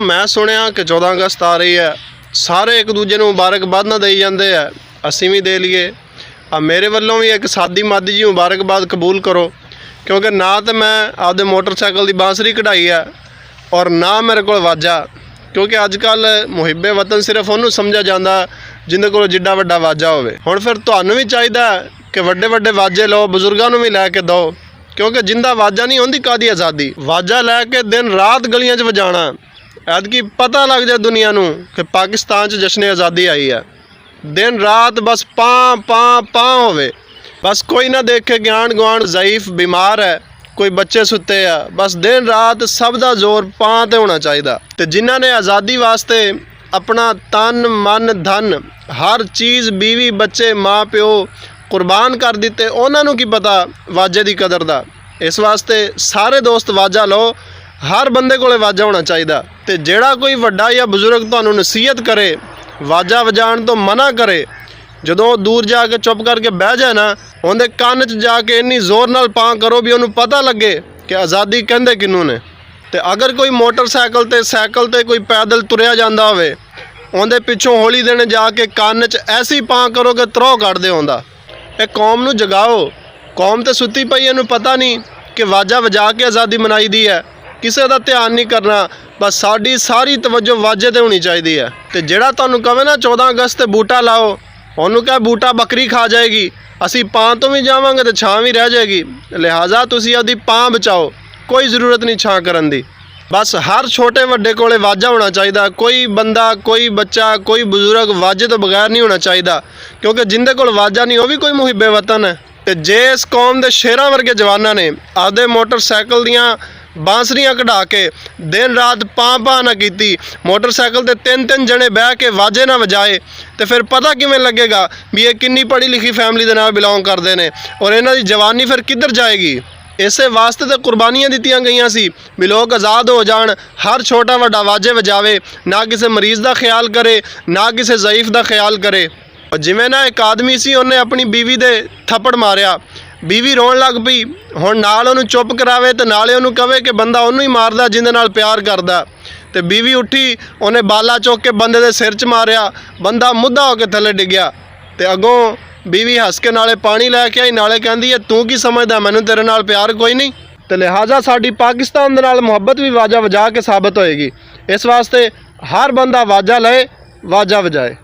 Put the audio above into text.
मैं सुनिया कि 14 अगस्त आ रही है, सारे एक दूजे ਨੂੰ ਮੁਬਾਰਕਬਾਦ ਦੇਈ ਜਾਂਦੇ ਆ, ਅਸੀਂ ਵੀ ਦੇ ਲਈਏ। मेरे वालों भी एक सादी मादी जी मुबारकबाद कबूल करो, क्योंकि ना तो मैं आपदे मोटरसाइकिल की बांसरी कढ़ाई है और ना मेरे को वाजा, क्योंकि अजकल मुहिबे वतन सिर्फ उन्होंने समझा जाता जिंदे को जिड्डा वड्डा वाजा होवे। हुण फिर तुहानूं भी चाहिए कि वड्डे वड्डे वाजे लो, बजुर्गों भी लैके दो, क्योंकि जिंदा वाजा नहीं होंदी कादी आज़ादी। वाजा लैके दिन रात गलियां च वजाना, ऐतकी पता लग जाए दुनिया नूं कि पाकिस्तान च जश्न आज़ादी आई है। दिन रात बस पाँ पाँ पाँ होवे, बस कोई ना देखे कि आंढ गुआंढ ज़ईफ बीमार है, कोई बच्चे सुते आ, बस दिन रात सब दा जोर पाँ ते होना चाहिए। तो जिन्हां ने आज़ादी वास्ते अपना तन मन धन हर चीज़ बीवी बच्चे माँ प्यो कुर्बान कर दिते, उन्होंने की पता वाजे की कदर दा। इस वास्ते सारे दोस्त वाजा लो, हर बंदे कोले वाजा होना चाहिए। तो जेड़ा कोई वड्डा या बजुर्ग तुहानूं नसीहत करे, वाजा वजाण तो मना करे, जदों दूर जाके चुप करके बह जाए ना, उहदे कान च जाके इन्नी जोर नाल पाँ करो भी उन्होंने पता लगे कि आज़ादी कहंदे किनू ने। तो अगर कोई मोटरसाइकिल ते साइकिल ते कोई पैदल तुरिया जांदा होवे, उहदे पिछों हौली देने जाके कान च ऐसी पाँ करो कि त्रौ कढ दे आउंदा। ये कौम नूं जगाओ, कौम तो सुती पई, इहनूं पता नहीं कि वाजा वजा के आज़ादी मनाई दी है, किसी का ध्यान नहीं करना, बस साड़ी सारी तवज्जो वाजे ते होनी चाहिए है। तो जेड़ा तुहानूं कहे ना 14 अगस्त ते बूटा लाओ, उन्होंने कहा बूटा बकरी खा जाएगी, असी पाँ तो भी जावांगे तो छां भी रह जाएगी, लिहाजा तुसी अपनी पाँ बचाओ, कोई ज़रूरत नहीं छां करन दी। बस हर छोटे वड्डे कोले वाजा होना चाहिए, कोई बंदा कोई बच्चा कोई बुजुर्ग वाजे तो बगैर नहीं होना चाहिए, क्योंकि जिंदे कोल वाजा नहीं वो भी कोई मुहिबे वतन है। तो जे इस कौम के शेरां वर्गे जवानों ने आपदे मोटरसाइकिल दियां बांसरियां कढ़ा के दिन रात पाँ पाँ ना की, मोटरसाइकिल ते 3-3 जने बह के वाजे ना वजाए, तो फिर पता किवें लगेगा भी ये किन्नी पढ़ी लिखी फैमिली दे नाल बिलोंग करते हैं और इन्हां दी जवानी फिर किधर जाएगी। इस वास्ते तो कुर्बानियां दित्तियां गईयां सी भी लोग आज़ाद हो जाण, हर छोटा वड्डा वाजे वजावे, ना किसी मरीज़ का ख्याल करे ना किसी ज़ईफ का ख्याल करे। और जिवें ना एक आदमी सी, उन्हें अपनी बीवी दे थप्पड़ मारिया, बीवी रोन लग पई, हुण नाल उहनूं चुप करावे तो नाले उहनूं कहे कि बंदा उहनूं ही मारदा जिंदे नाल प्यार करदा। तो बीवी उठी, उन्हें बाला चुक के बंदे दे सिर च मारिया, बंदा मुद्दा होकर थले डिग्या। तो अगों बीवी हस के नाले पानी लैके आई, नाले कहंदी है तू की समझदा, मैनूं तेरे नाल प्यार कोई नहीं। तो लिहाजा साडी पाकिस्तान दे नाल मुहब्बत भी वाजा वजा के साबित होएगी। इस वास्ते हर बंदा वाजा लए, वाजा वजाए।